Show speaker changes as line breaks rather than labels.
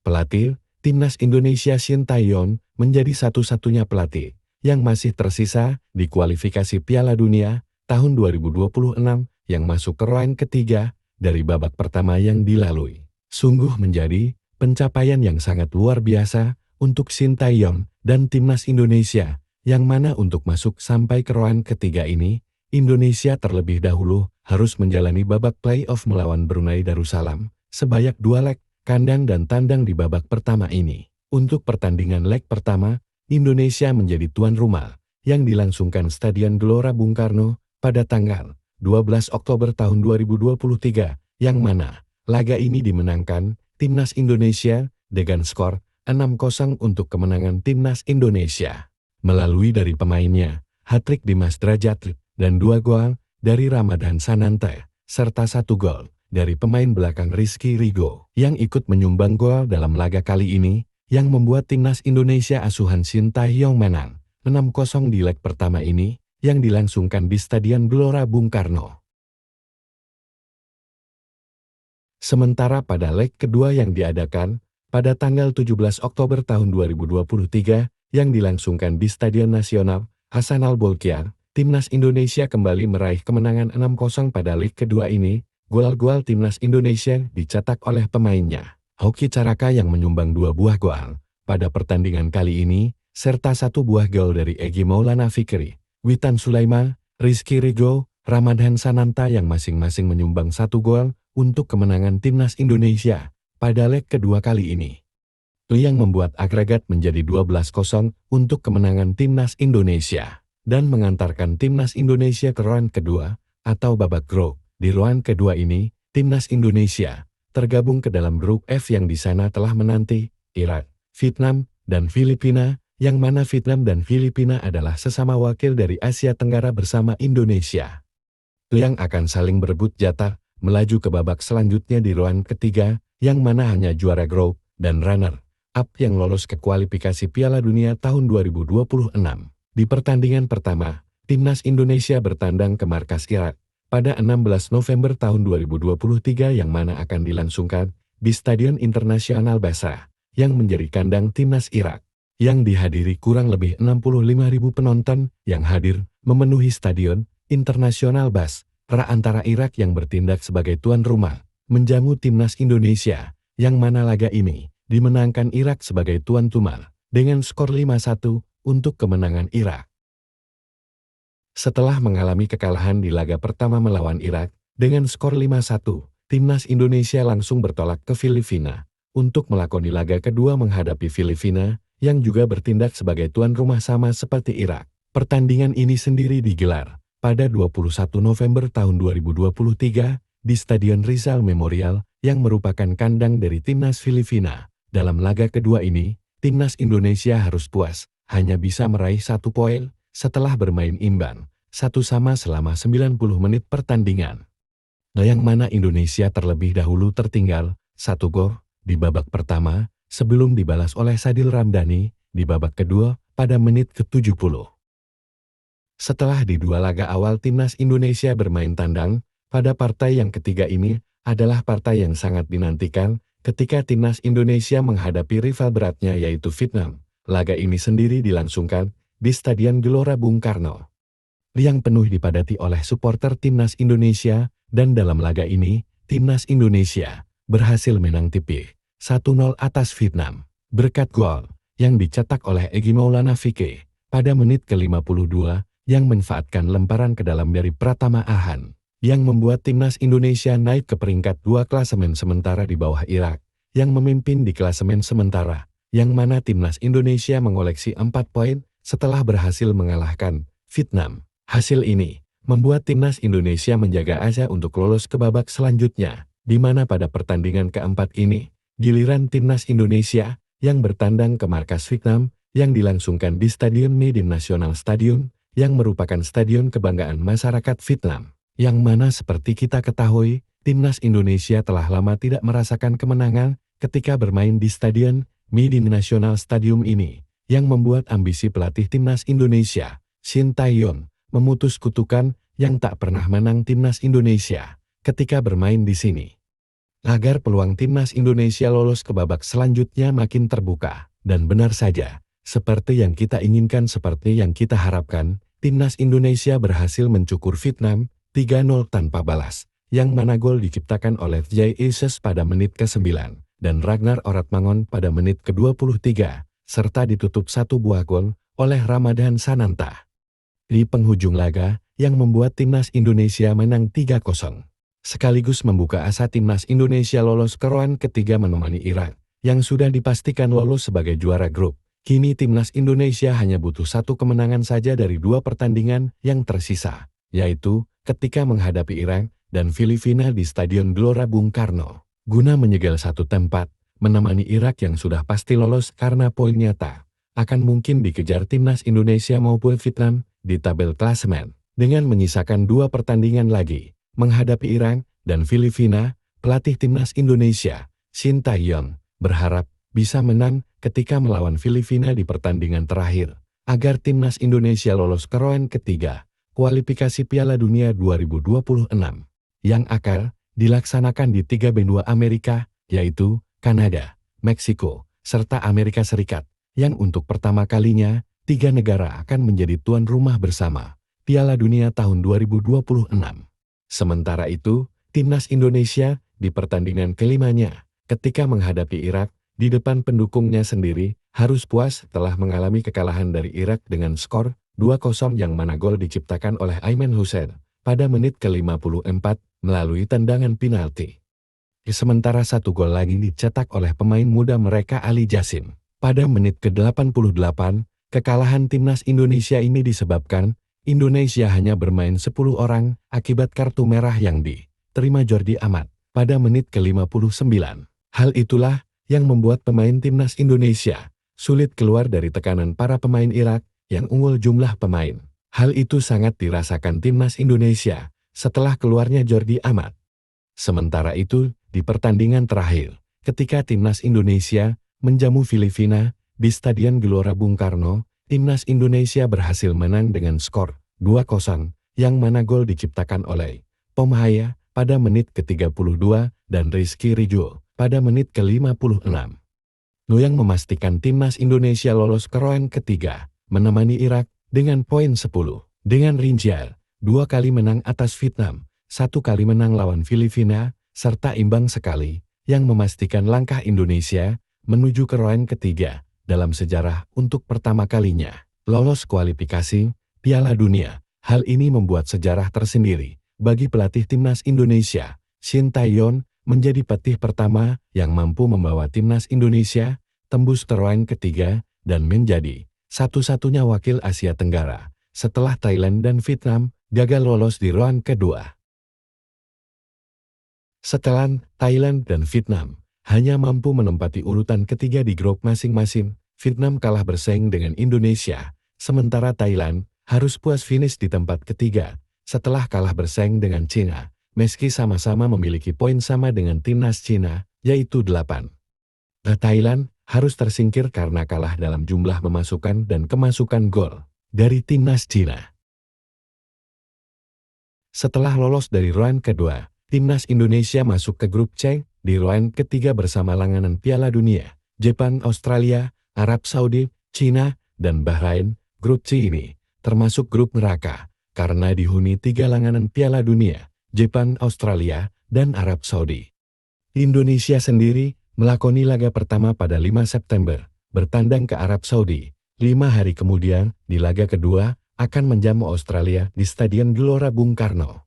Pelatih Timnas Indonesia Shin Tae-yong menjadi satu-satunya pelatih yang masih tersisa di kualifikasi Piala Dunia tahun 2026 yang masuk ke round ketiga dari babak pertama yang dilalui. Sungguh menjadi pencapaian yang sangat luar biasa untuk Shin Tae-yong dan Timnas Indonesia, yang mana untuk masuk sampai ke round ketiga ini, Indonesia terlebih dahulu harus menjalani babak playoff melawan Brunei Darussalam sebanyak 2 leg kandang dan tandang di babak pertama ini. Untuk pertandingan leg pertama, Indonesia menjadi tuan rumah yang dilangsungkan Stadion Gelora Bung Karno pada tanggal 12 Oktober tahun 2023, yang mana laga ini dimenangkan Timnas Indonesia dengan skor 6-0 untuk kemenangan Timnas Indonesia. Melalui dari pemainnya, hat-trick Dimas Drajat dan 2 gol dari Ramadhan Sananta, serta 1 gol dari pemain belakang Rizky Rigo yang ikut menyumbang gol dalam laga kali ini, yang membuat Timnas Indonesia asuhan Shin Tae-yong menang 6-0 di leg pertama ini yang dilangsungkan di Stadion Gelora Bung Karno. Sementara pada leg kedua yang diadakan pada tanggal 17 Oktober tahun 2023 yang dilangsungkan di Stadion Nasional Hasanal Bolkiah, Timnas Indonesia kembali meraih kemenangan 6-0 pada leg kedua ini. Gol-gol Timnas Indonesia dicetak oleh pemainnya, Hoki Caraka yang menyumbang 2 buah gol pada pertandingan kali ini, serta 1 buah gol dari Egy Maulana Fikri, Witan Sulaiman, Rizky Rigo, Ramadhan Sananta yang masing-masing menyumbang 1 gol untuk kemenangan Timnas Indonesia pada leg kedua kali ini. Yang membuat agregat menjadi 12-0 untuk kemenangan Timnas Indonesia dan mengantarkan Timnas Indonesia ke round kedua atau babak grup. Di round kedua ini, Timnas Indonesia tergabung ke dalam grup F yang di sana telah menanti Irak, Vietnam, dan Filipina, yang mana Vietnam dan Filipina adalah sesama wakil dari Asia Tenggara bersama Indonesia, yang akan saling berebut jatah melaju ke babak selanjutnya di round ketiga, yang mana hanya juara grup dan runner-up yang lolos ke kualifikasi Piala Dunia tahun 2026. Di pertandingan pertama, Timnas Indonesia bertandang ke markas Irak pada 16 November tahun 2023 yang mana akan dilangsungkan di Stadion Internasional Basra yang menjadi kandang Timnas Irak, yang dihadiri kurang lebih 65.000 penonton yang hadir memenuhi Stadion Internasional Basra antara Irak yang bertindak sebagai tuan rumah menjamu Timnas Indonesia, yang mana laga ini dimenangkan Irak sebagai tuan rumah dengan skor 5-1 untuk kemenangan Irak. Setelah mengalami kekalahan di laga pertama melawan Irak dengan skor 5-1, Timnas Indonesia langsung bertolak ke Filipina untuk melakoni laga kedua menghadapi Filipina yang juga bertindak sebagai tuan rumah sama seperti Irak. Pertandingan ini sendiri digelar pada 21 November tahun 2023 di Stadion Rizal Memorial yang merupakan kandang dari Timnas Filipina. Dalam laga kedua ini, Timnas Indonesia harus puas hanya bisa meraih 1 poin setelah bermain imbang 1-1 selama 90 menit pertandingan. Yang mana Indonesia terlebih dahulu tertinggal 1 gol di babak pertama sebelum dibalas oleh Sadil Ramdhani di babak kedua pada menit ke-70. Setelah di 2 laga awal Timnas Indonesia bermain tandang, pada partai yang ketiga ini adalah partai yang sangat dinantikan ketika Timnas Indonesia menghadapi rival beratnya yaitu Vietnam. Laga ini sendiri dilangsungkan di Stadion Gelora Bung Karno, yang penuh dipadati oleh supporter Timnas Indonesia, dan dalam laga ini, Timnas Indonesia berhasil menang tipis 1-0 atas Vietnam, berkat gol yang dicetak oleh Egy Maulana Fikri pada menit ke-52 yang memanfaatkan lemparan ke dalam dari Pratama Ahan, yang membuat Timnas Indonesia naik ke peringkat 2 klasemen sementara di bawah Irak, yang memimpin di klasemen sementara, yang mana Timnas Indonesia mengoleksi 4 poin setelah berhasil mengalahkan Vietnam. Hasil ini membuat Timnas Indonesia menjaga asa untuk lolos ke babak selanjutnya, di mana pada pertandingan keempat ini, giliran Timnas Indonesia yang bertandang ke markas Vietnam yang dilangsungkan di Stadion Medan National Stadium, yang merupakan stadion kebanggaan masyarakat Vietnam, yang mana seperti kita ketahui, Timnas Indonesia telah lama tidak merasakan kemenangan ketika bermain di Stadion Medan National Stadium ini, yang membuat ambisi pelatih Timnas Indonesia, Shin Tae-yong, memutus kutukan yang tak pernah menang Timnas Indonesia ketika bermain di sini. agar peluang timnas Indonesia lolos ke babak selanjutnya makin terbuka. Dan benar saja, seperti yang kita inginkan, seperti yang kita harapkan, timnas Indonesia berhasil mencukur Vietnam 3-0 tanpa balas, yang mana gol diciptakan oleh Jay Ises pada menit ke-9 dan Ragnar Oratmangun pada menit ke-23, serta ditutup satu buah gol oleh Ramadan Sananta di penghujung laga yang membuat timnas Indonesia menang 3-0. Sekaligus membuka asa timnas Indonesia lolos ke round ketiga menemani Irak yang sudah dipastikan lolos sebagai juara grup. Kini timnas Indonesia hanya butuh satu kemenangan saja dari dua pertandingan yang tersisa, yaitu ketika menghadapi Irak dan Filipina di Stadion Gelora Bung Karno, guna menyegel satu tempat, menemani Irak yang sudah pasti lolos karena poin nyata akan mungkin dikejar timnas Indonesia maupun Vietnam di tabel klasemen. Dengan menyisakan dua pertandingan lagi, menghadapi Irak dan Filipina, pelatih timnas Indonesia, Shin Tae-yong, berharap bisa menang ketika melawan Filipina di pertandingan terakhir, agar timnas Indonesia lolos ke round ketiga, kualifikasi Piala Dunia 2026, yang akan dilaksanakan di 3 benua Amerika, yaitu Kanada, Meksiko, serta Amerika Serikat, yang untuk pertama kalinya, 3 negara akan menjadi tuan rumah bersama Piala Dunia tahun 2026. Sementara itu, timnas Indonesia di pertandingan kelimanya, ketika menghadapi Irak, di depan pendukungnya sendiri, harus puas setelah mengalami kekalahan dari Irak dengan skor 2-0 yang mana gol diciptakan oleh Aiman Hussein pada menit ke-54 melalui tendangan penalti. Sementara satu gol lagi dicetak oleh pemain muda mereka Ali Jassim. Pada menit ke-88, kekalahan timnas Indonesia ini disebabkan Indonesia hanya bermain 10 orang akibat kartu merah yang diterima Jordi Amat pada menit ke-59. Hal itulah yang membuat pemain timnas Indonesia sulit keluar dari tekanan para pemain Irak yang unggul jumlah pemain. Hal itu sangat dirasakan timnas Indonesia setelah keluarnya Jordi Amat. Sementara itu, di pertandingan terakhir, ketika timnas Indonesia menjamu Filipina di Stadion Gelora Bung Karno, timnas Indonesia berhasil menang dengan skor 2-0, yang mana gol diciptakan oleh Pomhaya pada menit ke-32 dan Rizky Ridho pada menit ke-56. Yang memastikan timnas Indonesia lolos ke round ketiga, menemani Irak dengan poin 10. Dengan rincian 2 kali menang atas Vietnam, 1 kali menang lawan Filipina, serta imbang sekali, yang memastikan langkah Indonesia menuju ke round ketiga dalam sejarah untuk pertama kalinya lolos kualifikasi Piala Dunia. Hal ini membuat sejarah tersendiri bagi pelatih timnas Indonesia. Shin Tae-yong menjadi pelatih pertama yang mampu membawa timnas Indonesia tembus ke round ketiga dan menjadi satu-satunya wakil Asia Tenggara setelah Thailand dan Vietnam gagal lolos di round kedua. Setelah Thailand dan Vietnam hanya mampu menempati urutan ketiga di grup masing-masing, Vietnam kalah bersaing dengan Indonesia, sementara Thailand harus puas finish di tempat ketiga setelah kalah bersaing dengan Cina, meski sama-sama memiliki poin sama dengan timnas Cina, yaitu 8. Thailand harus tersingkir karena kalah dalam jumlah memasukkan dan kemasukan gol dari timnas Cina. Setelah lolos dari round kedua, timnas Indonesia masuk ke grup C di round ketiga bersama langganan Piala Dunia, Jepang, Australia, Arab Saudi, Cina, dan Bahrain. Grup C ini termasuk grup neraka karena dihuni 3 langganan Piala Dunia, Jepang, Australia, dan Arab Saudi. Indonesia sendiri melakoni laga pertama pada 5 September, bertandang ke Arab Saudi. 5 hari kemudian, di laga kedua, akan menjamu Australia di Stadion Gelora Bung Karno.